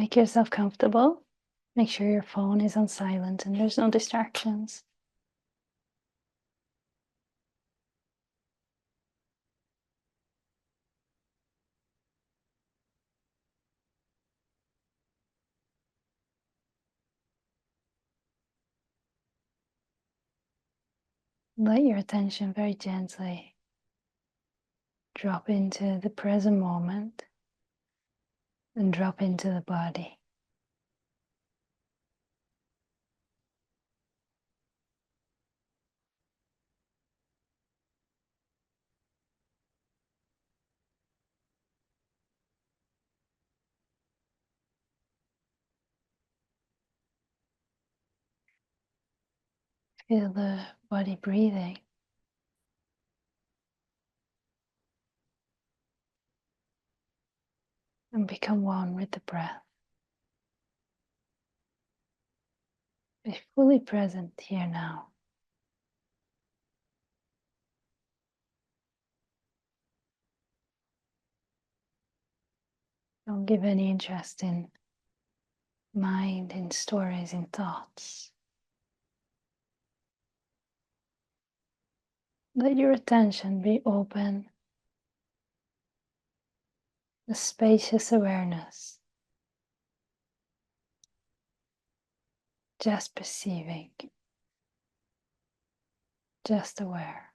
Make yourself comfortable. Make sure your phone is on silent and there's no distractions. Let your attention very gently drop into the present moment and drop into the body. Feel the body breathing. And become one with the breath. Be fully present here now. Don't give any interest in mind, in stories, in thoughts. Let your attention be open, a spacious awareness, just perceiving, just aware.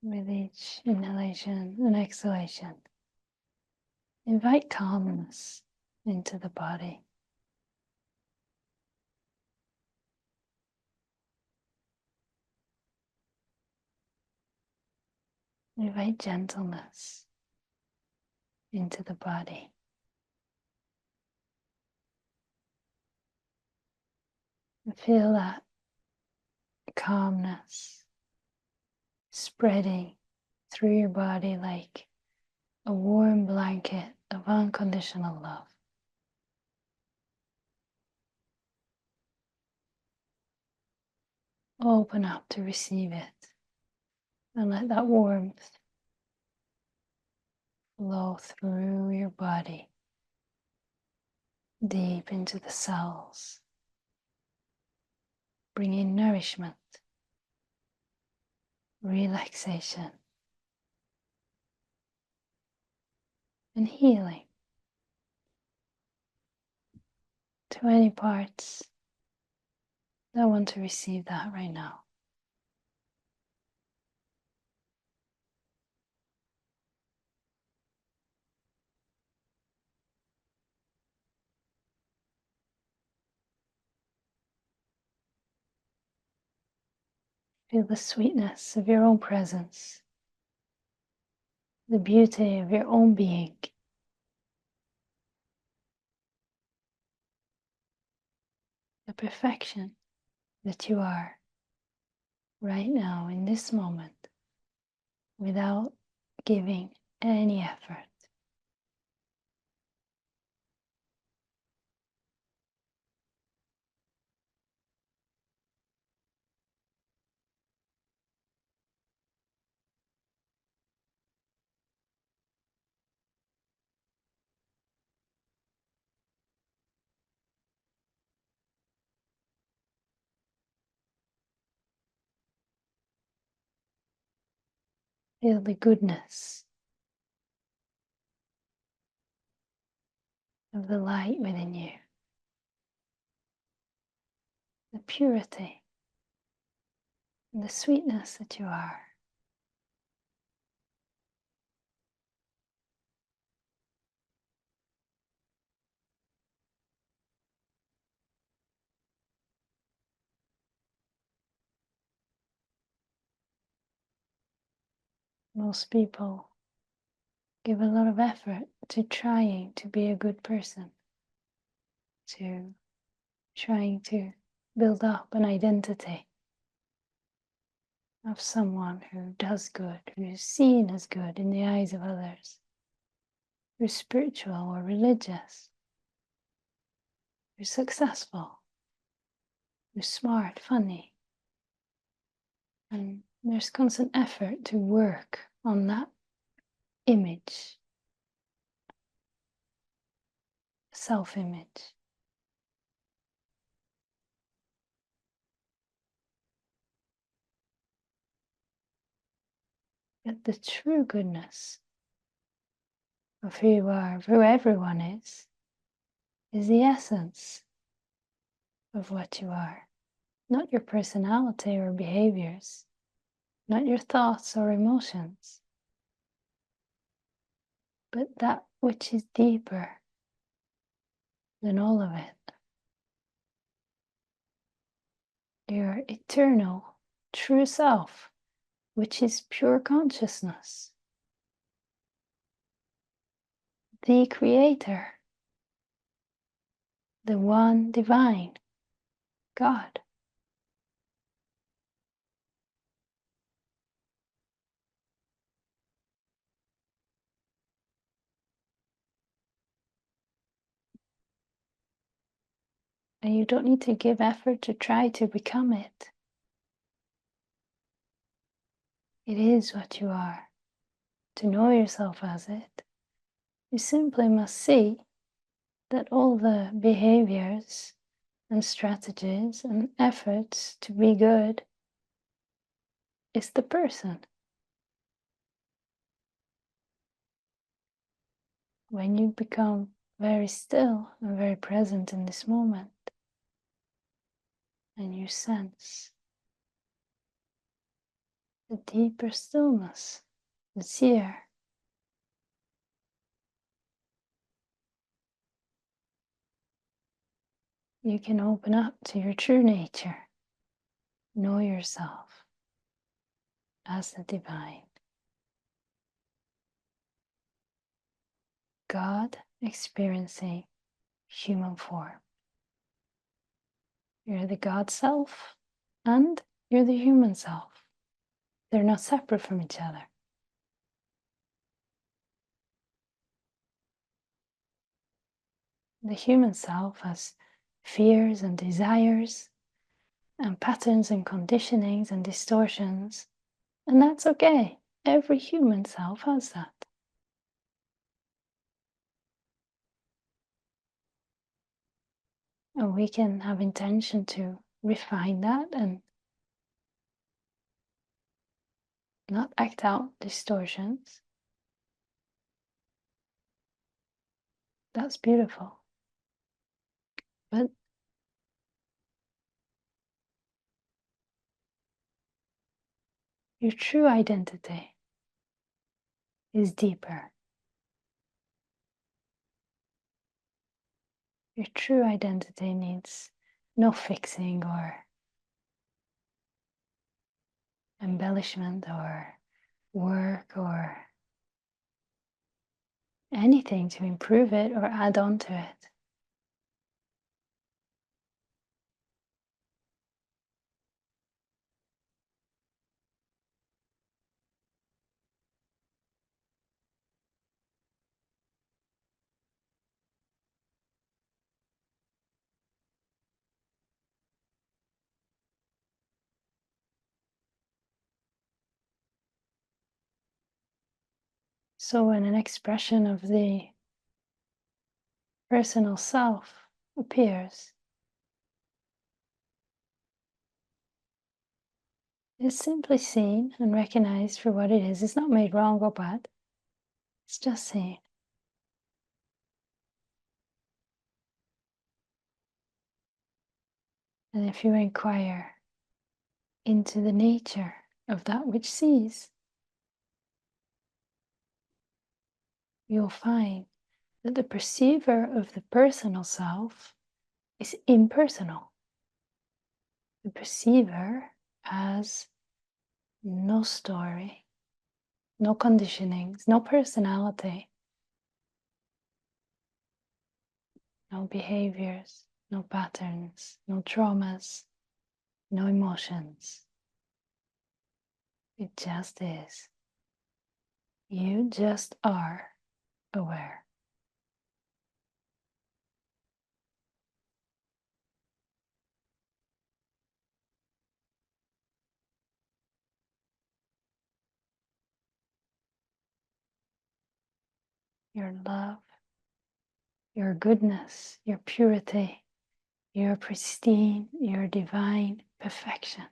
With each inhalation and exhalation, invite calmness into the body. Invite gentleness into the body. And feel that calmness spreading through your body like a warm blanket of unconditional love. Open up to receive it and let that warmth flow through your body, deep into the cells, bringing nourishment, relaxation, and healing to any parts that want to receive that right now. Feel the sweetness of your own presence, the beauty of your own being. The perfection that you are right now in this moment without giving any effort. Feel the goodness of the light within you, the purity and the sweetness that you are. Most people give a lot of effort to trying to be a good person, to trying to build up an identity of someone who does good, who's seen as good in the eyes of others, who's spiritual or religious, who's successful, who's smart, funny. And there's constant effort to work on that image, self-image. Yet the true goodness of who you are, of who everyone is the essence of what you are. Not your personality or behaviors, not your thoughts or emotions, but that which is deeper than all of it. Your eternal, true self, which is pure consciousness. The Creator, the one divine, God. And you don't need to give effort to try to become it. It is what you are. To know yourself as it, you simply must see that all the behaviors and strategies and efforts to be good is the person. When you become very still and very present in this moment, and you sense the deeper stillness that's here, you can open up to your true nature, know yourself as the divine. God experiencing human form. You're the God self and you're the human self. They're not separate from each other. The human self has fears and desires and patterns and conditionings and distortions, and that's okay. Every human self has that. And we can have intention to refine that and not act out distortions. That's beautiful. But your true identity is deeper. Your true identity needs no fixing or embellishment or work or anything to improve it or add on to it. So when an expression of the personal self appears, it's simply seen and recognized for what it is. It's not made wrong or bad. It's just seen. And if you inquire into the nature of that which sees, you'll find that the perceiver of the personal self is impersonal. The perceiver has no story, no conditionings, no personality, no behaviors, no patterns, no traumas, no emotions. It just is. You just are aware. Your love, your goodness, your purity, your pristine, your divine perfection.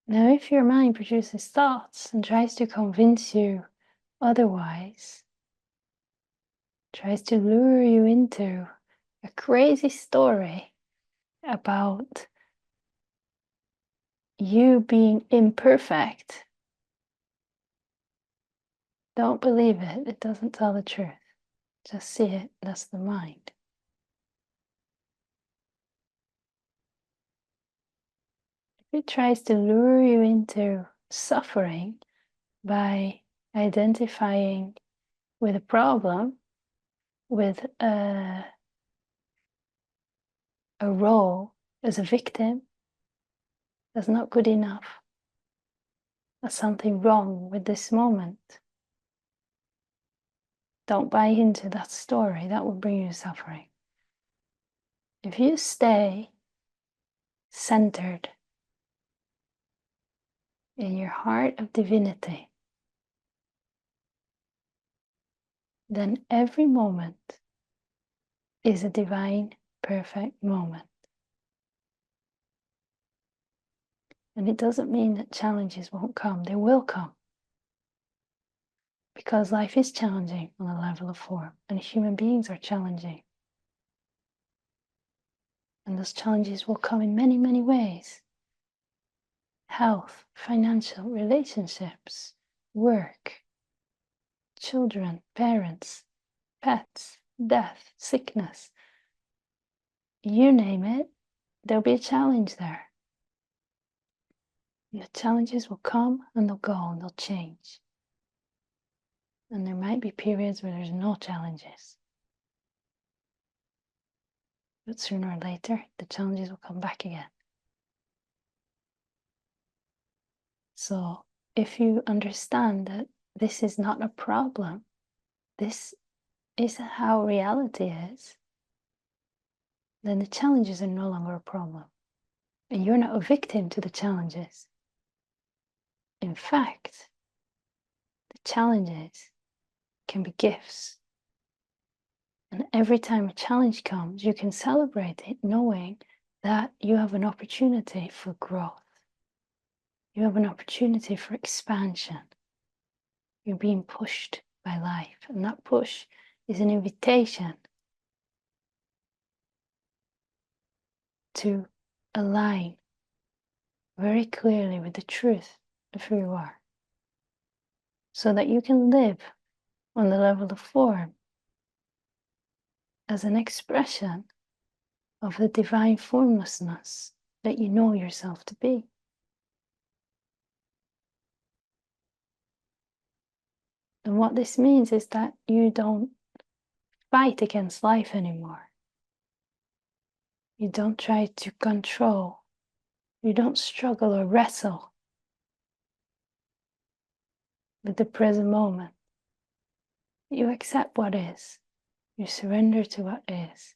Now, if your mind produces thoughts and tries to convince you otherwise, tries to lure you into a crazy story about you being imperfect, don't believe it. It doesn't tell the truth. Just see it. That's the mind. If it tries to lure you into suffering by identifying with a problem, with a role as a victim, that's not good enough. There's something wrong with this moment. Don't buy into that story. That will bring you suffering. If you stay centered in your heart of divinity, then every moment is a divine, perfect moment. And it doesn't mean that challenges won't come. They will come. Because life is challenging on a level of form, and human beings are challenging. And those challenges will come in many, many ways. Health, financial, relationships, work, children, parents, pets, death, sickness. You name it, there'll be a challenge there. And the challenges will come and they'll go and they'll change. And there might be periods where there's no challenges. But sooner or later, the challenges will come back again. So if you understand that this is not a problem, this is how reality is, then the challenges are no longer a problem. And you're not a victim to the challenges. In fact, the challenges can be gifts. And every time a challenge comes, you can celebrate it knowing that you have an opportunity for growth. You have an opportunity for expansion. You're being pushed by life, and that push is an invitation to align very clearly with the truth of who you are, so that you can live on the level of form as an expression of the divine formlessness that you know yourself to be. And what this means is that you don't fight against life anymore. You don't try to control. You don't struggle or wrestle with the present moment. You accept what is. You surrender to what is.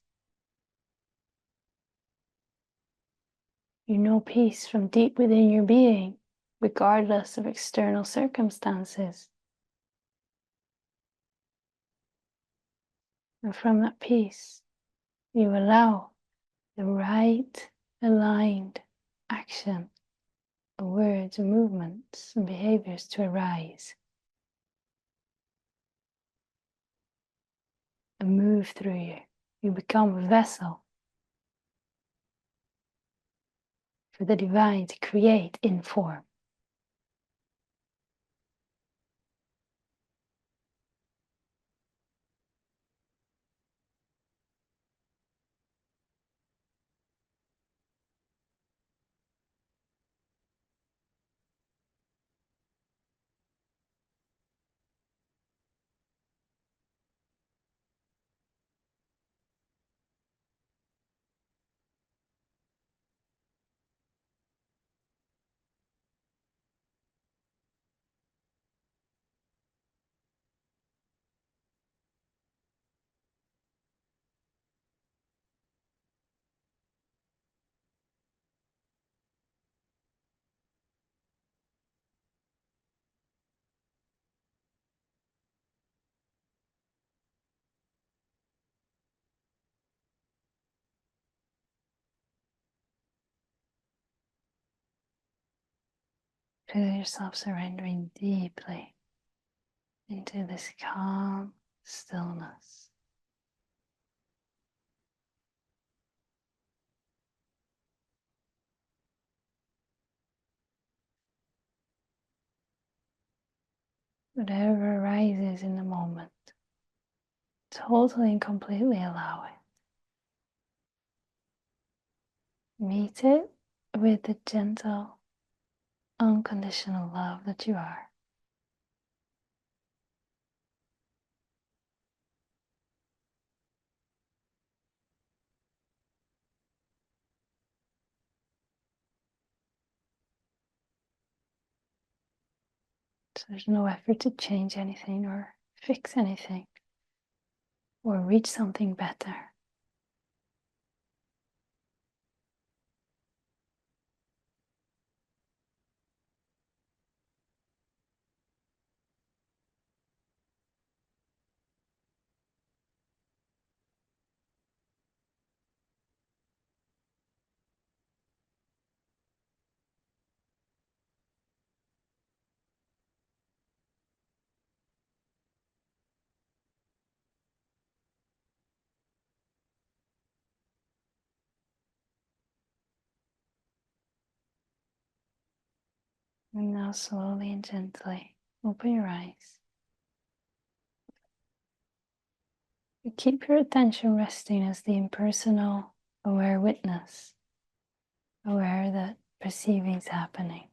You know peace from deep within your being, regardless of external circumstances. And from that peace, you allow the right, aligned action, words, movements, and behaviors to arise and move through you. You become a vessel for the divine to create in form. Feel yourself surrendering deeply into this calm stillness. Whatever arises in the moment, totally and completely allow it. Meet it with the gentle, unconditional love that you are. So there's no effort to change anything or fix anything or reach something better. And now slowly and gently open your eyes. You keep your attention resting as the impersonal, aware witness, aware that perceiving is happening.